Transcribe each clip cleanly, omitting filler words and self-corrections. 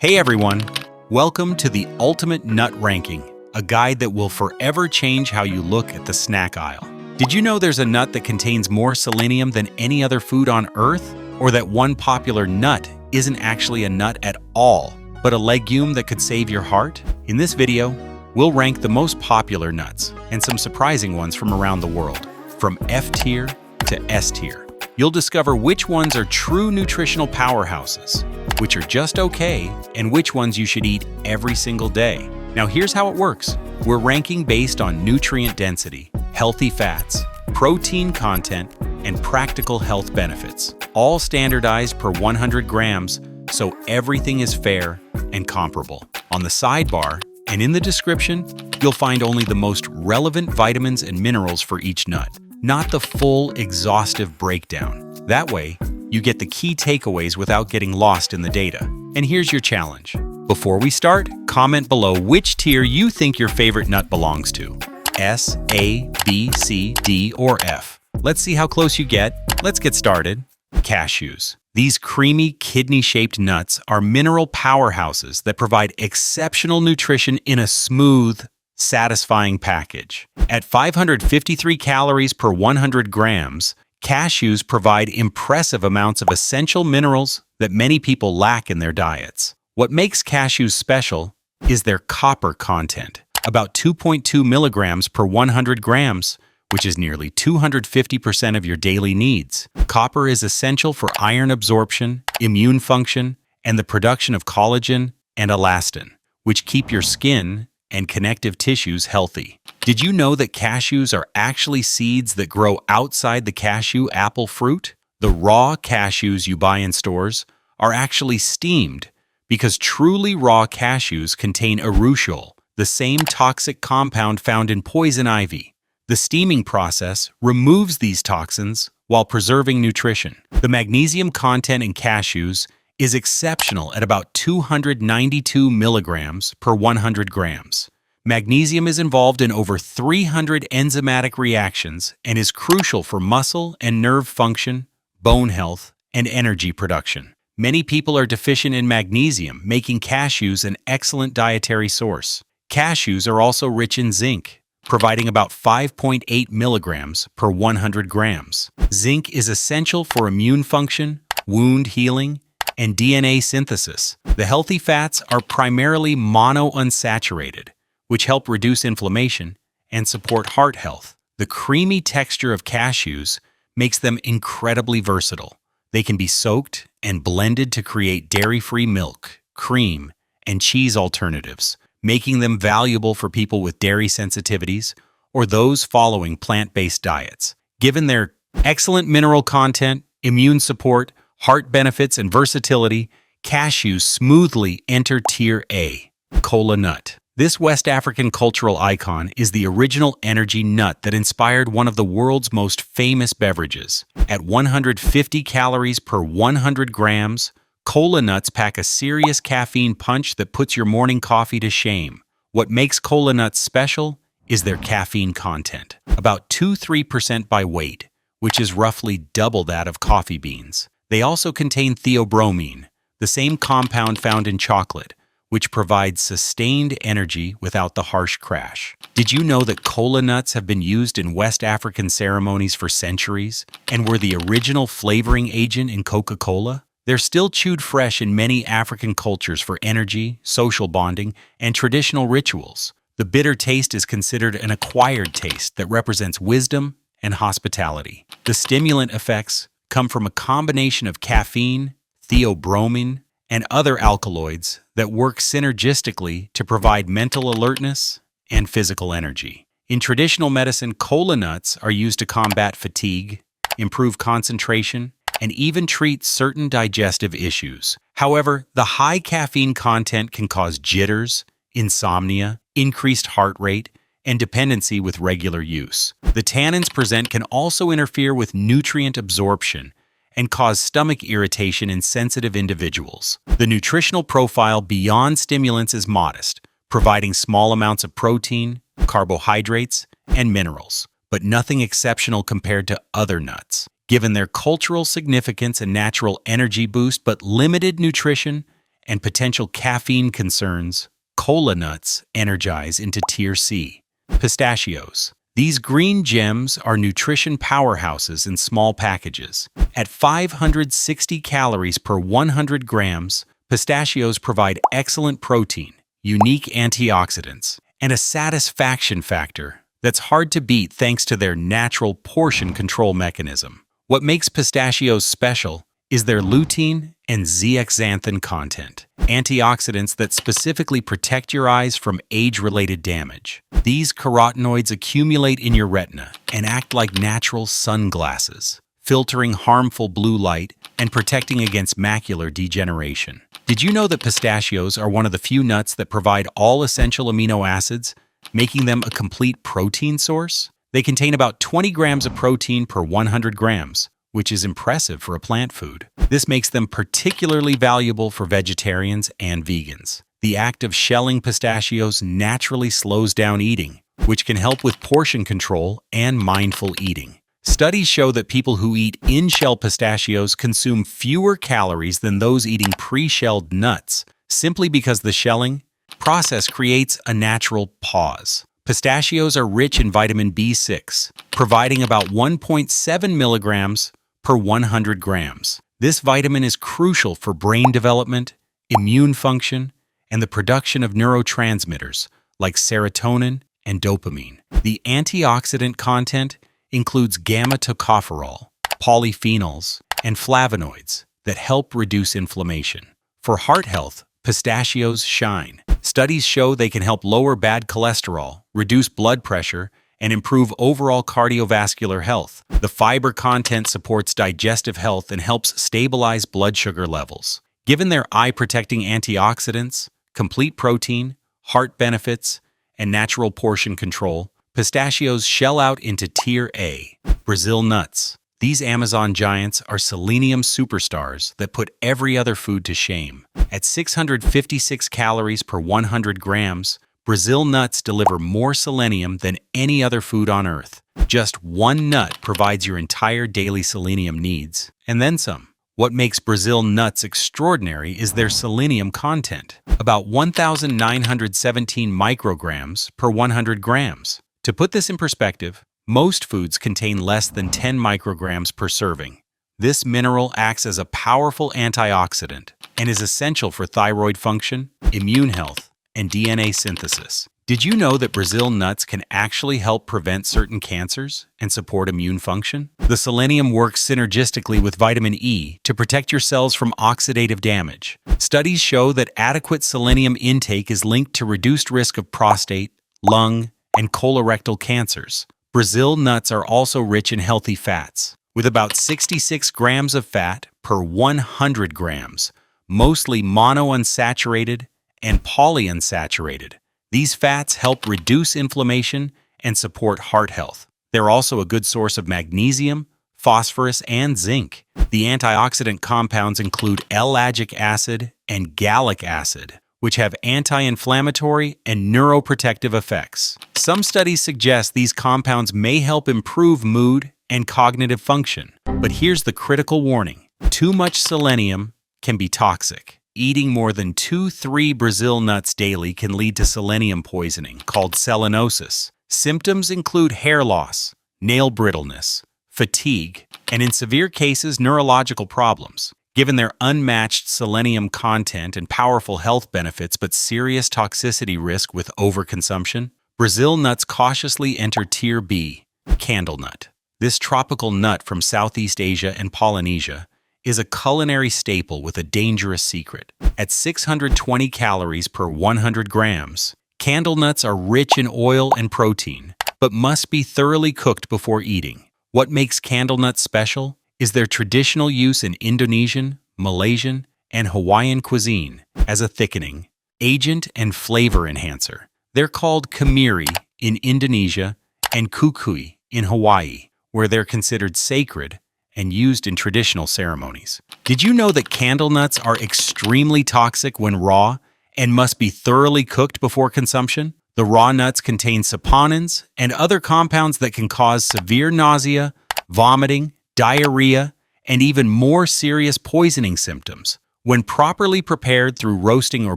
Hey everyone, welcome to the Ultimate Nut Ranking, a guide that will forever change how you look at the snack aisle. Did you know there's a nut that contains more selenium than any other food on Earth? Or that one popular nut isn't actually a nut at all, but a legume that could save your heart? In this video, we'll rank the most popular nuts and some surprising ones from around the world, from F tier to S tier. You'll discover which ones are true nutritional powerhouses, which are just okay, and which ones you should eat every single day. Now here's how it works. We're ranking based on nutrient density, healthy fats, protein content, and practical health benefits, all standardized per 100 grams, so everything is fair and comparable. On the sidebar and in the description, you'll find only the most relevant vitamins and minerals for each nut, not the full exhaustive breakdown. That way, you get the key takeaways without getting lost in the data. And here's your challenge. Before we start, comment below which tier you think your favorite nut belongs to. S, A, B, C, D, or F. Let's see how close you get. Let's get started. Cashews. These creamy, kidney-shaped nuts are mineral powerhouses that provide exceptional nutrition in a smooth, satisfying package. At 553 calories per 100 grams, cashews provide impressive amounts of essential minerals that many people lack in their diets. What makes cashews special is their copper content, about 2.2 milligrams per 100 grams, which is nearly 250% of your daily needs. Copper is essential for iron absorption, immune function, and the production of collagen and elastin, which keep your skin and connective tissues healthy. Did you know that cashews are actually seeds that grow outside the cashew apple fruit? The raw cashews you buy in stores are actually steamed because truly raw cashews contain urushiol, the same toxic compound found in poison ivy. The steaming process removes these toxins while preserving nutrition. The magnesium content in cashews is exceptional at about 292 milligrams per 100 grams. Magnesium is involved in over 300 enzymatic reactions and is crucial for muscle and nerve function, bone health, and energy production. Many people are deficient in magnesium, making cashews an excellent dietary source. Cashews are also rich in zinc, providing about 5.8 milligrams per 100 grams. Zinc is essential for immune function, wound healing, and DNA synthesis. The healthy fats are primarily monounsaturated, which help reduce inflammation and support heart health. The creamy texture of cashews makes them incredibly versatile. They can be soaked and blended to create dairy-free milk, cream, and cheese alternatives, making them valuable for people with dairy sensitivities or those following plant-based diets. Given their excellent mineral content, immune support, heart benefits, and versatility, cashews smoothly enter Tier A. Kola Nut. This West African cultural icon is the original energy nut that inspired one of the world's most famous beverages. At 150 calories per 100 grams, Kola Nuts pack a serious caffeine punch that puts your morning coffee to shame. What makes Kola Nuts special is their caffeine content, about 2–3% by weight, which is roughly double that of coffee beans. They also contain theobromine, the same compound found in chocolate, which provides sustained energy without the harsh crash. Did you know that Kola Nuts have been used in West African ceremonies for centuries and were the original flavoring agent in Coca-Cola? They're still chewed fresh in many African cultures for energy, social bonding, and traditional rituals. The bitter taste is considered an acquired taste that represents wisdom and hospitality. The stimulant effects come from a combination of caffeine, theobromine, and other alkaloids that work synergistically to provide mental alertness and physical energy. In traditional medicine, Kola Nuts are used to combat fatigue, improve concentration, and even treat certain digestive issues. However, the high caffeine content can cause jitters, insomnia, increased heart rate, and dependency with regular use. The tannins present can also interfere with nutrient absorption and cause stomach irritation in sensitive individuals. The nutritional profile beyond stimulants is modest, providing small amounts of protein, carbohydrates, and minerals, but nothing exceptional compared to other nuts. Given their cultural significance and natural energy boost but limited nutrition and potential caffeine concerns, Kola Nuts energize into Tier C. Pistachios. These green gems are nutrition powerhouses in small packages. At 560 calories per 100 grams, pistachios provide excellent protein, unique antioxidants, and a satisfaction factor that's hard to beat thanks to their natural portion control mechanism. What makes pistachios special is their lutein and zeaxanthin content, antioxidants that specifically protect your eyes from age-related damage. These carotenoids accumulate in your retina and act like natural sunglasses, filtering harmful blue light and protecting against macular degeneration. Did you know that pistachios are one of the few nuts that provide all essential amino acids, making them a complete protein source? They contain about 20 grams of protein per 100 grams, which is impressive for a plant food. This makes them particularly valuable for vegetarians and vegans. The act of shelling pistachios naturally slows down eating, which can help with portion control and mindful eating. Studies show that people who eat in-shell pistachios consume fewer calories than those eating pre-shelled nuts, simply because the shelling process creates a natural pause. Pistachios are rich in vitamin B6, providing about 1.7 milligrams per 100 grams. This vitamin is crucial for brain development, immune function, and the production of neurotransmitters like serotonin and dopamine. The antioxidant content includes gamma-tocopherol, polyphenols, and flavonoids that help reduce inflammation. For heart health, pistachios shine. Studies show they can help lower bad cholesterol, reduce blood pressure, and improve overall cardiovascular health. The fiber content supports digestive health and helps stabilize blood sugar levels. Given their eye-protecting antioxidants, complete protein, heart benefits, and natural portion control, pistachios shell out into Tier A. Brazil nuts. These Amazon giants are selenium superstars that put every other food to shame. At 656 calories per 100 grams, Brazil nuts deliver more selenium than any other food on Earth. Just one nut provides your entire daily selenium needs, and then some. What makes Brazil nuts extraordinary is their selenium content, about 1,917 micrograms per 100 grams. To put this in perspective, most foods contain less than 10 micrograms per serving. This mineral acts as a powerful antioxidant and is essential for thyroid function, immune health, and DNA synthesis. Did you know that Brazil nuts can actually help prevent certain cancers and support immune function? The selenium works synergistically with vitamin E to protect your cells from oxidative damage. Studies show that adequate selenium intake is linked to reduced risk of prostate, lung, and colorectal cancers. Brazil nuts are also rich in healthy fats, with about 66 grams of fat per 100 grams, mostly monounsaturated and polyunsaturated. These fats help reduce inflammation and support heart health. They're also a good source of magnesium, phosphorus, and zinc. The antioxidant compounds include L-lagic acid and gallic acid, which have anti-inflammatory and neuroprotective effects. Some studies suggest these compounds may help improve mood and cognitive function. But here's the critical warning. Too much selenium can be toxic. Eating more than 2-3 Brazil nuts daily can lead to selenium poisoning, called selenosis. Symptoms include hair loss, nail brittleness, fatigue, and in severe cases, neurological problems. Given their unmatched selenium content and powerful health benefits but serious toxicity risk with overconsumption, Brazil nuts cautiously enter Tier B, Candlenut. This tropical nut from Southeast Asia and Polynesia is a culinary staple with a dangerous secret. At 620 calories per 100 grams, candlenuts are rich in oil and protein, but must be thoroughly cooked before eating. What makes candlenuts special is their traditional use in Indonesian, Malaysian, and Hawaiian cuisine as a thickening agent and flavor enhancer. They're called kemiri in Indonesia and kukui in Hawaii, where they're considered sacred and used in traditional ceremonies. Did you know that candlenuts are extremely toxic when raw and must be thoroughly cooked before consumption? The raw nuts contain saponins and other compounds that can cause severe nausea, vomiting, diarrhea, and even more serious poisoning symptoms. When properly prepared through roasting or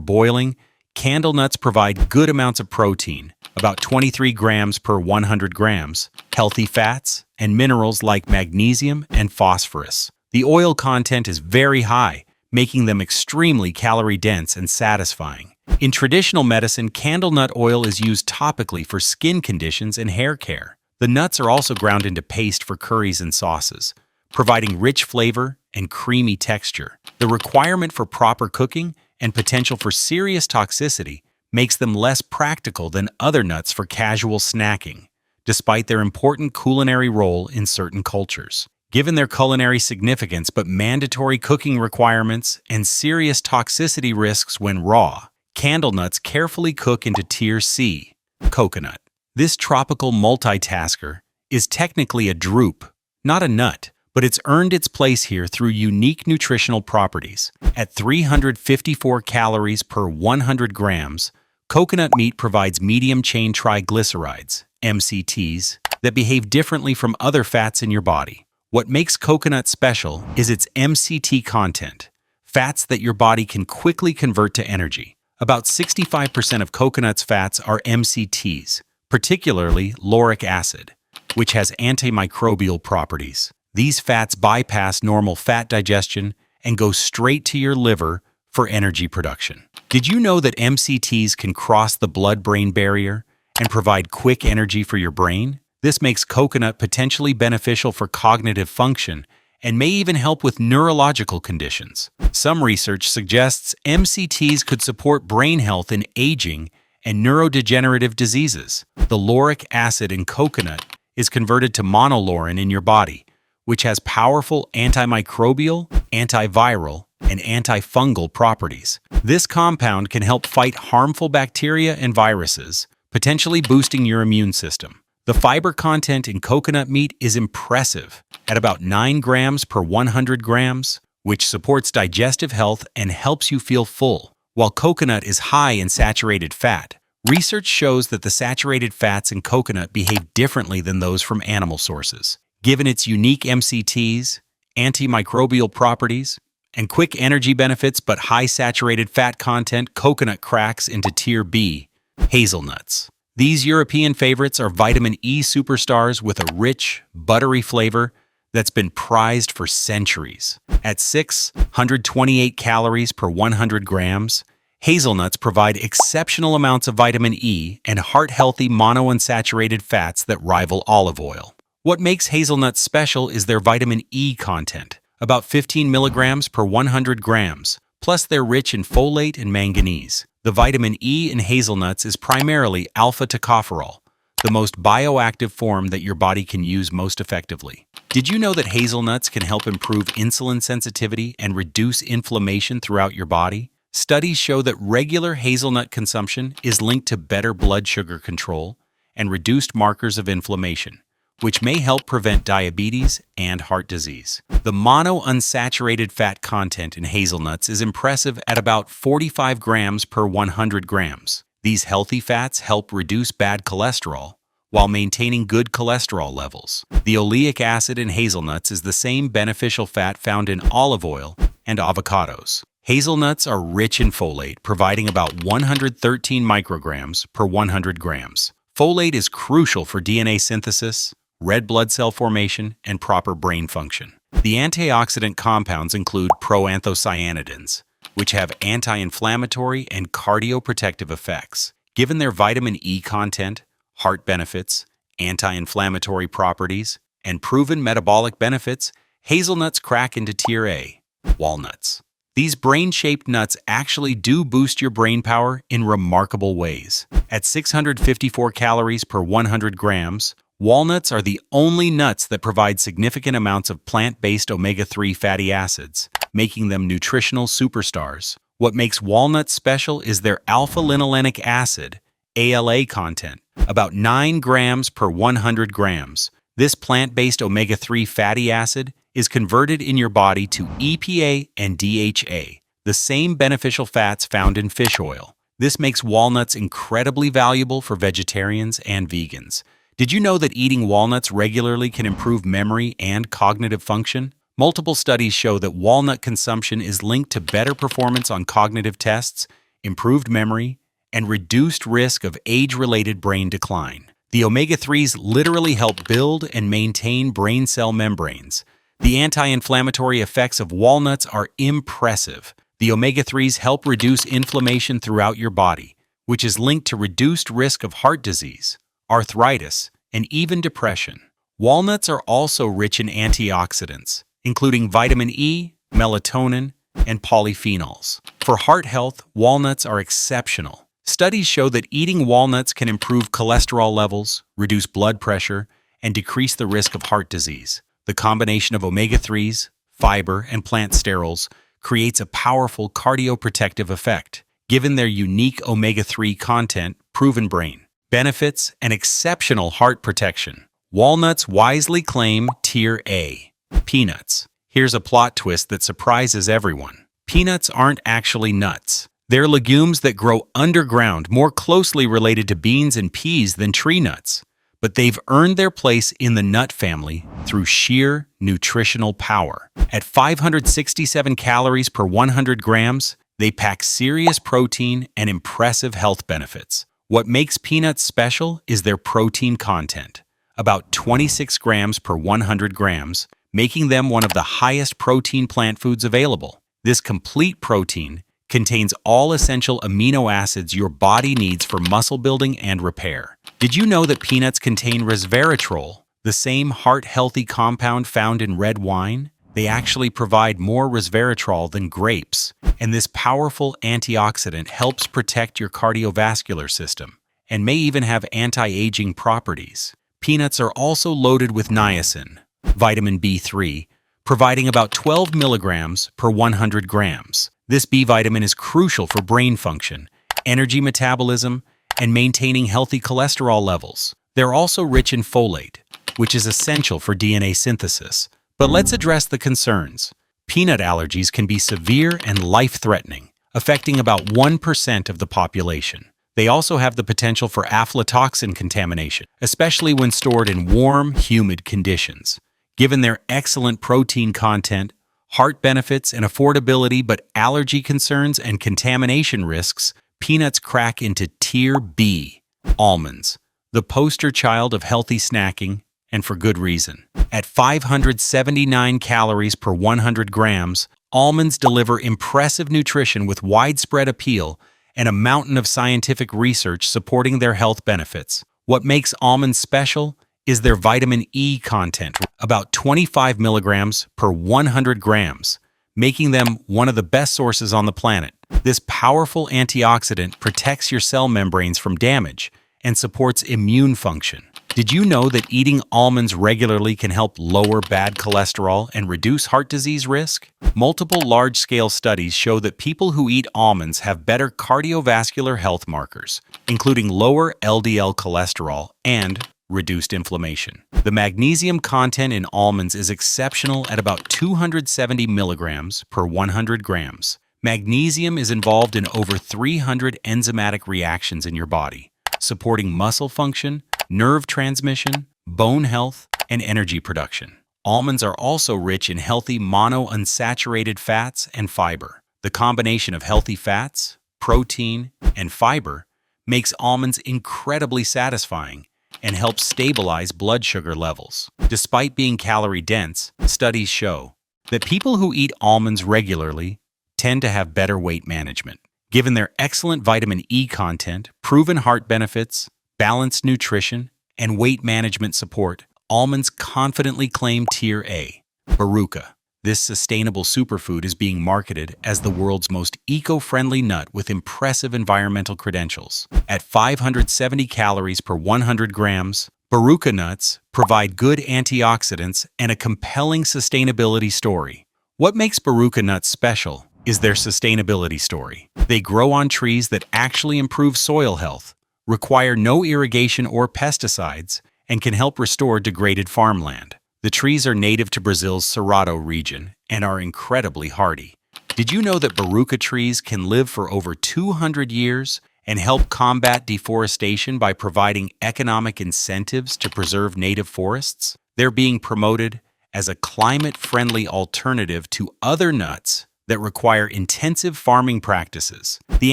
boiling, candlenuts provide good amounts of protein, about 23 grams per 100 grams, healthy fats, and minerals like magnesium and phosphorus. The oil content is very high, making them extremely calorie-dense and satisfying. In traditional medicine, candlenut oil is used topically for skin conditions and hair care. The nuts are also ground into paste for curries and sauces, providing rich flavor and creamy texture. The requirement for proper cooking and potential for serious toxicity makes them less practical than other nuts for casual snacking, despite their important culinary role in certain cultures. Given their culinary significance but mandatory cooking requirements and serious toxicity risks when raw, candlenuts carefully cook into Tier C, coconut. This tropical multitasker is technically a drupe, not a nut, but it's earned its place here through unique nutritional properties. At 354 calories per 100 grams, coconut meat provides medium-chain triglycerides, MCTs, that behave differently from other fats in your body. What makes coconut special is its MCT content, fats that your body can quickly convert to energy. About 65% of coconut's fats are MCTs, particularly lauric acid, which has antimicrobial properties. These fats bypass normal fat digestion and go straight to your liver for energy production. Did you know that MCTs can cross the blood-brain barrier and provide quick energy for your brain? This makes coconut potentially beneficial for cognitive function and may even help with neurological conditions. Some research suggests MCTs could support brain health in aging and neurodegenerative diseases. The lauric acid in coconut is converted to monolaurin in your body, which has powerful antimicrobial, antiviral, and antifungal properties. This compound can help fight harmful bacteria and viruses, potentially boosting your immune system. The fiber content in coconut meat is impressive, at about 9 grams per 100 grams, which supports digestive health and helps you feel full. While coconut is high in saturated fat, research shows that the saturated fats in coconut behave differently than those from animal sources. Given its unique MCTs, antimicrobial properties, and quick energy benefits but high saturated fat content, coconut cracks into Tier B, hazelnuts. These European favorites are vitamin E superstars with a rich, buttery flavor that's been prized for centuries. At 628 calories per 100 grams, hazelnuts provide exceptional amounts of vitamin E and heart-healthy monounsaturated fats that rival olive oil. What makes hazelnuts special is their vitamin E content, about 15 milligrams per 100 grams, plus they're rich in folate and manganese. The vitamin E in hazelnuts is primarily alpha-tocopherol, the most bioactive form that your body can use most effectively. Did you know that hazelnuts can help improve insulin sensitivity and reduce inflammation throughout your body? Studies show that regular hazelnut consumption is linked to better blood sugar control and reduced markers of inflammation, which may help prevent diabetes and heart disease. The monounsaturated fat content in hazelnuts is impressive at about 45 grams per 100 grams. These healthy fats help reduce bad cholesterol while maintaining good cholesterol levels. The oleic acid in hazelnuts is the same beneficial fat found in olive oil and avocados. Hazelnuts are rich in folate, providing about 113 micrograms per 100 grams. Folate is crucial for DNA synthesis, red blood cell formation, and proper brain function. The antioxidant compounds include proanthocyanidins, which have anti-inflammatory and cardioprotective effects. Given their vitamin E content, heart benefits, anti-inflammatory properties, and proven metabolic benefits, hazelnuts crack into Tier A, walnuts. These brain-shaped nuts actually do boost your brain power in remarkable ways. At 654 calories per 100 grams, walnuts are the only nuts that provide significant amounts of plant-based omega-3 fatty acids, making them nutritional superstars. What makes walnuts special is their alpha-linolenic acid, ALA content, about 9 grams per 100 grams. This plant-based omega-3 fatty acid is converted in your body to EPA and DHA, the same beneficial fats found in fish oil. This makes walnuts incredibly valuable for vegetarians and vegans. Did you know that eating walnuts regularly can improve memory and cognitive function? Multiple studies show that walnut consumption is linked to better performance on cognitive tests, improved memory, and reduced risk of age-related brain decline. The omega-3s literally help build and maintain brain cell membranes. The anti-inflammatory effects of walnuts are impressive. The omega-3s help reduce inflammation throughout your body, which is linked to reduced risk of heart disease, arthritis, and even depression. Walnuts are also rich in antioxidants, including vitamin E, melatonin, and polyphenols. For heart health, walnuts are exceptional. Studies show that eating walnuts can improve cholesterol levels, reduce blood pressure, and decrease the risk of heart disease. The combination of omega-3s, fiber, and plant sterols creates a powerful cardioprotective effect. Given their unique omega-3 content, proven brain benefits, and exceptional heart protection, walnuts wisely claim Tier A. Peanuts. Here's a plot twist that surprises everyone. Peanuts aren't actually nuts. They're legumes that grow underground, more closely related to beans and peas than tree nuts. But they've earned their place in the nut family through sheer nutritional power. At 567 calories per 100 grams, they pack serious protein and impressive health benefits. What makes peanuts special is their protein content, about 26 grams per 100 grams, making them one of the highest protein plant foods available. This complete protein contains all essential amino acids your body needs for muscle building and repair. Did you know that peanuts contain resveratrol, the same heart-healthy compound found in red wine? They actually provide more resveratrol than grapes, and this powerful antioxidant helps protect your cardiovascular system and may even have anti-aging properties. Peanuts are also loaded with niacin, vitamin B3, providing about 12 milligrams per 100 grams. This B vitamin is crucial for brain function, energy metabolism, and maintaining healthy cholesterol levels. They're also rich in folate, which is essential for DNA synthesis. But let's address the concerns. Peanut allergies can be severe and life-threatening, affecting about 1% of the population. They also have the potential for aflatoxin contamination, especially when stored in warm, humid conditions. Given their excellent protein content, heart benefits, and affordability, but allergy concerns and contamination risks, peanuts crack into Tier B. Almonds, the poster child of healthy snacking, and for good reason. At 579 calories per 100 grams, almonds deliver impressive nutrition with widespread appeal and a mountain of scientific research supporting their health benefits. What makes almonds special is their vitamin E content, about 25 milligrams per 100 grams, making them one of the best sources on the planet. This powerful antioxidant protects your cell membranes from damage and supports immune function. Did you know that eating almonds regularly can help lower bad cholesterol and reduce heart disease risk? Multiple large-scale studies show that people who eat almonds have better cardiovascular health markers, including lower LDL cholesterol and reduced inflammation. The magnesium content in almonds is exceptional at about 270 milligrams per 100 grams. Magnesium is involved in over 300 enzymatic reactions in your body, supporting muscle function, nerve transmission, bone health, and energy production. Almonds are also rich in healthy monounsaturated fats and fiber. The combination of healthy fats, protein, and fiber makes almonds incredibly satisfying and helps stabilize blood sugar levels. Despite being calorie-dense, studies show that people who eat almonds regularly tend to have better weight management. Given their excellent vitamin E content, proven heart benefits, balanced nutrition, and weight management support, almonds confidently claim Tier A. Baruka. This sustainable superfood is being marketed as the world's most eco-friendly nut with impressive environmental credentials. At 570 calories per 100 grams, Baruka nuts provide good antioxidants and a compelling sustainability story. What makes Baruka nuts special is their sustainability story. They grow on trees that actually improve soil health, require no irrigation or pesticides, and can help restore degraded farmland. The trees are native to Brazil's Cerrado region and are incredibly hardy. Did you know that Baruka trees can live for over 200 years and help combat deforestation by providing economic incentives to preserve native forests? They're being promoted as a climate-friendly alternative to other nuts that require intensive farming practices. The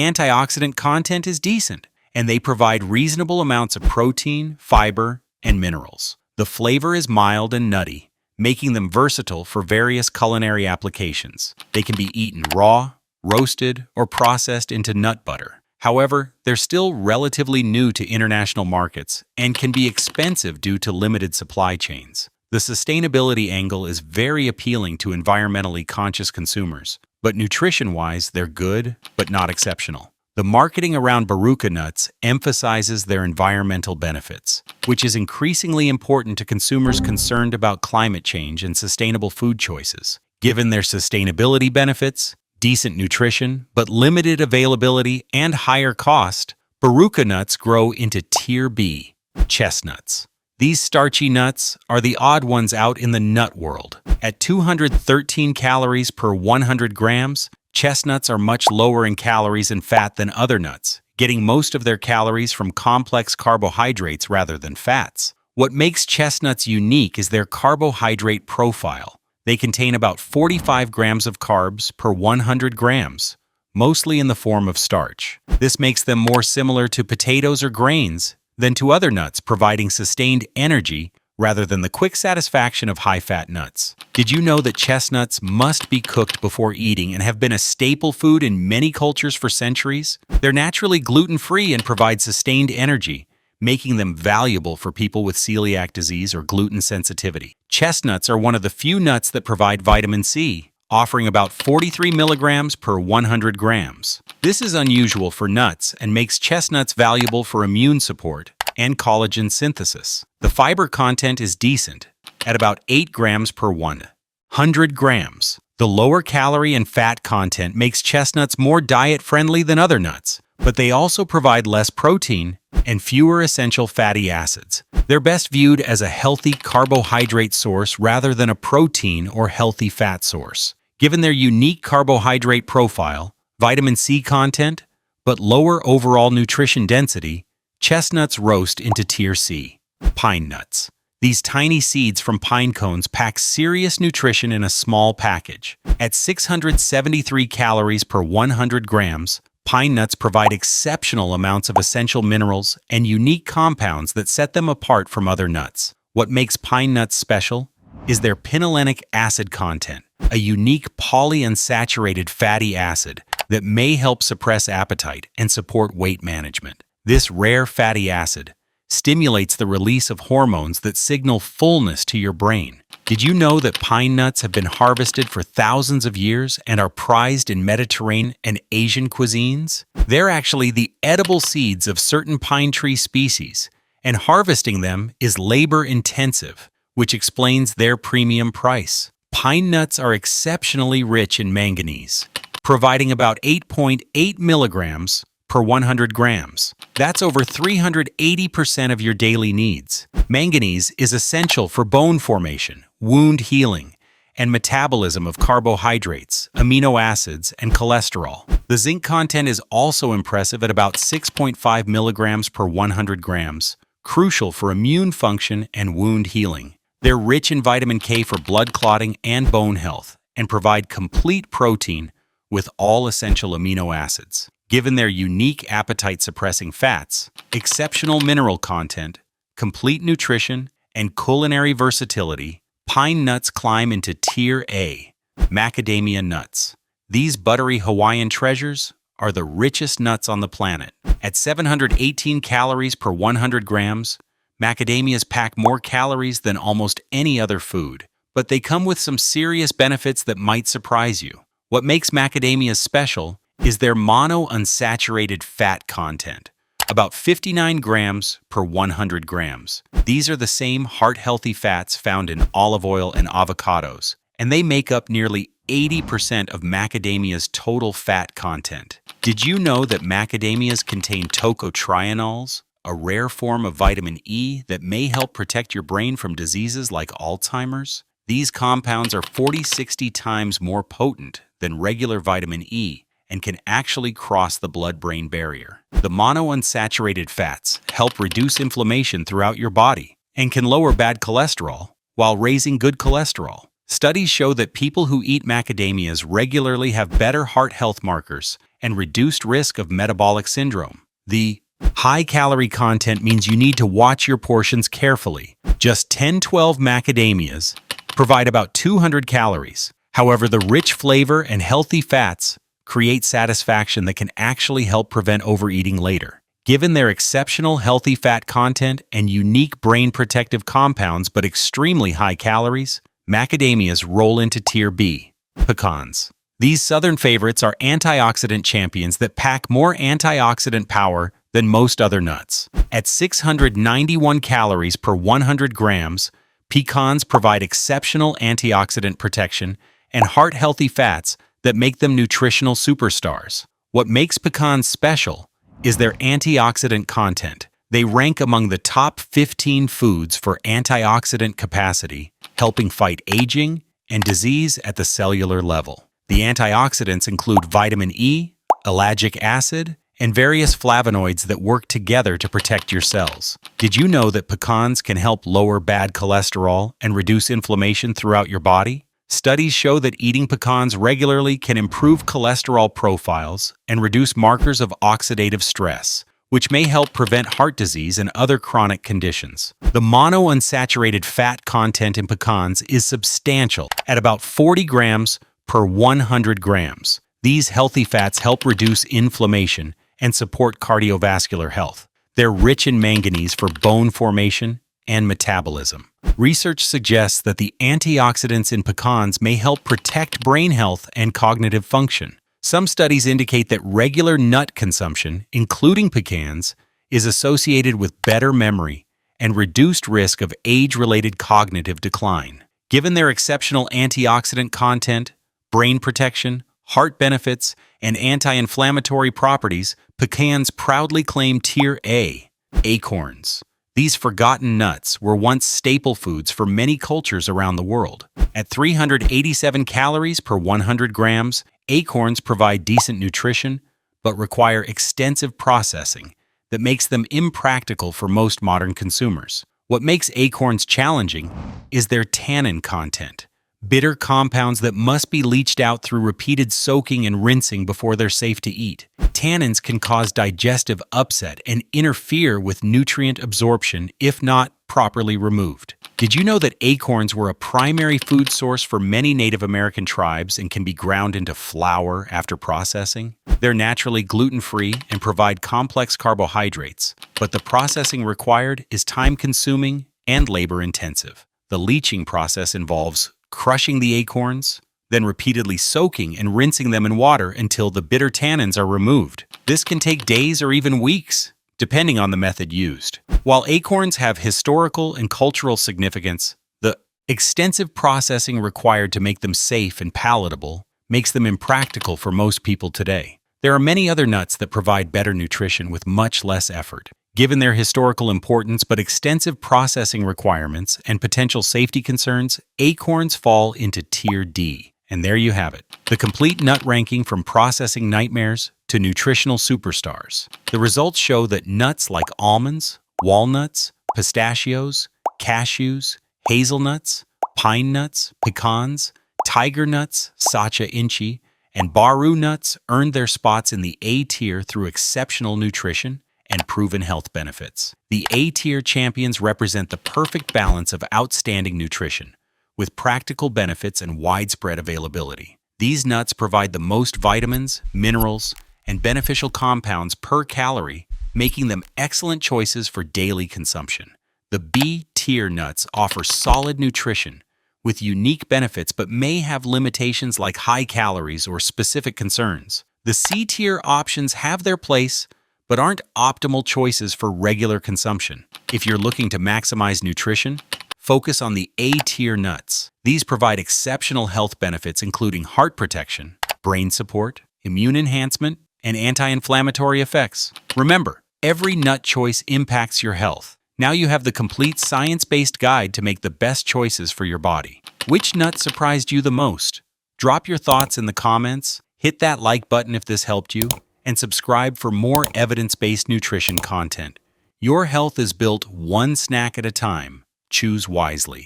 antioxidant content is decent, and they provide reasonable amounts of protein, fiber, and minerals. The flavor is mild and nutty, making them versatile for various culinary applications. They can be eaten raw, roasted, or processed into nut butter. However, they're still relatively new to international markets and can be expensive due to limited supply chains. The sustainability angle is very appealing to environmentally conscious consumers, but nutrition-wise, they're good, but not exceptional. The marketing around Baruka nuts emphasizes their environmental benefits, which is increasingly important to consumers concerned about climate change and sustainable food choices. Given their sustainability benefits, decent nutrition, but limited availability and higher cost, Baruka nuts grow into Tier B, chestnuts. These starchy nuts are the odd ones out in the nut world. At 213 calories per 100 grams, chestnuts are much lower in calories and fat than other nuts, getting most of their calories from complex carbohydrates rather than fats. What makes chestnuts unique is their carbohydrate profile. They contain about 45 grams of carbs per 100 grams, mostly in the form of starch. This makes them more similar to potatoes or grains than to other nuts, providing sustained energy rather than the quick satisfaction of high-fat nuts. Did you know that chestnuts must be cooked before eating and have been a staple food in many cultures for centuries? They're naturally gluten-free and provide sustained energy, making them valuable for people with celiac disease or gluten sensitivity. Chestnuts are one of the few nuts that provide vitamin C, offering about 43 milligrams per 100 grams. This is unusual for nuts and makes chestnuts valuable for immune support and collagen synthesis. The fiber content is decent, at about 8 grams per 100 grams. The lower calorie and fat content makes chestnuts more diet-friendly than other nuts, but they also provide less protein and fewer essential fatty acids. They're best viewed as a healthy carbohydrate source rather than a protein or healthy fat source. Given their unique carbohydrate profile, vitamin C content, but lower overall nutrition density, chestnuts roast into Tier C. Pine nuts. These tiny seeds from pine cones pack serious nutrition in a small package. At 673 calories per 100 grams, pine nuts provide exceptional amounts of essential minerals and unique compounds that set them apart from other nuts. What makes pine nuts special is their pinolenic acid content, a unique polyunsaturated fatty acid that may help suppress appetite and support weight management. This rare fatty acid stimulates the release of hormones that signal fullness to your brain. Did you know that pine nuts have been harvested for thousands of years and are prized in Mediterranean and Asian cuisines? They're actually the edible seeds of certain pine tree species, and harvesting them is labor-intensive, which explains their premium price. Pine nuts are exceptionally rich in manganese, providing about 8.8 milligrams per 100 grams. That's over 380% of your daily needs. Manganese is essential for bone formation, wound healing, and metabolism of carbohydrates, amino acids, and cholesterol. The zinc content is also impressive at about 6.5 milligrams per 100 grams, crucial for immune function and wound healing. They're rich in vitamin K for blood clotting and bone health, and provide complete protein with all essential amino acids. Given their unique appetite-suppressing fats, exceptional mineral content, complete nutrition, and culinary versatility, pine nuts climb into Tier A, Macadamia Nuts. These buttery Hawaiian treasures are the richest nuts on the planet. At 718 calories per 100 grams, macadamias pack more calories than almost any other food, but they come with some serious benefits that might surprise you. What makes macadamias special is their monounsaturated fat content, about 59 grams per 100 grams. These are the same heart-healthy fats found in olive oil and avocados, and they make up nearly 80% of macadamia's total fat content. Did you know that macadamias contain tocotrienols, a rare form of vitamin E that may help protect your brain from diseases like Alzheimer's? These compounds are 40-60 times more potent than regular vitamin E and can actually cross the blood-brain barrier. The monounsaturated fats help reduce inflammation throughout your body and can lower bad cholesterol, while raising good cholesterol. Studies show that people who eat macadamias regularly have better heart health markers and reduced risk of metabolic syndrome. The high-calorie content means you need to watch your portions carefully. Just 10-12 macadamias provide about 200 calories. However, the rich flavor and healthy fats create satisfaction that can actually help prevent overeating later. Given their exceptional healthy fat content and unique brain protective compounds but extremely high calories, macadamias roll into Tier B, pecans. These southern favorites are antioxidant champions that pack more antioxidant power than most other nuts. At 691 calories per 100 grams, pecans provide exceptional antioxidant protection and heart-healthy fats that make them nutritional superstars. What makes pecans special is their antioxidant content. They rank among the top 15 foods for antioxidant capacity, helping fight aging and disease at the cellular level. The antioxidants include vitamin E, ellagic acid, and various flavonoids that work together to protect your cells. Did you know that pecans can help lower bad cholesterol and reduce inflammation throughout your body? Studies show that eating pecans regularly can improve cholesterol profiles and reduce markers of oxidative stress, which may help prevent heart disease and other chronic conditions. The monounsaturated fat content in pecans is substantial at about 40 grams per 100 grams. These healthy fats help reduce inflammation and support cardiovascular health. They're rich in manganese for bone formation and metabolism. Research suggests that the antioxidants in pecans may help protect brain health and cognitive function. Some studies indicate that regular nut consumption, including pecans, is associated with better memory and reduced risk of age-related cognitive decline. Given their exceptional antioxidant content, brain protection, heart benefits, and anti-inflammatory properties, pecans proudly claim Tier A, acorns. These forgotten nuts were once staple foods for many cultures around the world. At 387 calories per 100 grams, acorns provide decent nutrition, but require extensive processing that makes them impractical for most modern consumers. What makes acorns challenging is their tannin content, bitter compounds that must be leached out through repeated soaking and rinsing before they're safe to eat. Tannins can cause digestive upset and interfere with nutrient absorption if not properly removed. Did you know that acorns were a primary food source for many Native American tribes and can be ground into flour after processing? They're naturally gluten-free and provide complex carbohydrates, but the processing required is time-consuming and labor-intensive. The leaching process involves crushing the acorns, then repeatedly soaking and rinsing them in water until the bitter tannins are removed. This can take days or even weeks, depending on the method used. While acorns have historical and cultural significance, the extensive processing required to make them safe and palatable makes them impractical for most people today. There are many other nuts that provide better nutrition with much less effort. Given their historical importance but extensive processing requirements and potential safety concerns, acorns fall into Tier D. And there you have it, the complete nut ranking from processing nightmares to nutritional superstars. The results show that nuts like almonds, walnuts, pistachios, cashews, hazelnuts, pine nuts, pecans, tiger nuts, sacha inchi, and baru nuts earned their spots in the A tier through exceptional nutrition and proven health benefits. The A-tier champions represent the perfect balance of outstanding nutrition, with practical benefits and widespread availability. These nuts provide the most vitamins, minerals, and beneficial compounds per calorie, making them excellent choices for daily consumption. The B-tier nuts offer solid nutrition, with unique benefits but may have limitations like high calories or specific concerns. The C-tier options have their place, but aren't optimal choices for regular consumption. If you're looking to maximize nutrition, focus on the A-tier nuts. These provide exceptional health benefits including heart protection, brain support, immune enhancement, and anti-inflammatory effects. Remember, every nut choice impacts your health. Now you have the complete science-based guide to make the best choices for your body. Which nut surprised you the most? Drop your thoughts in the comments, hit that like button if this helped you, and subscribe for more evidence-based nutrition content. Your health is built one snack at a time. Choose wisely.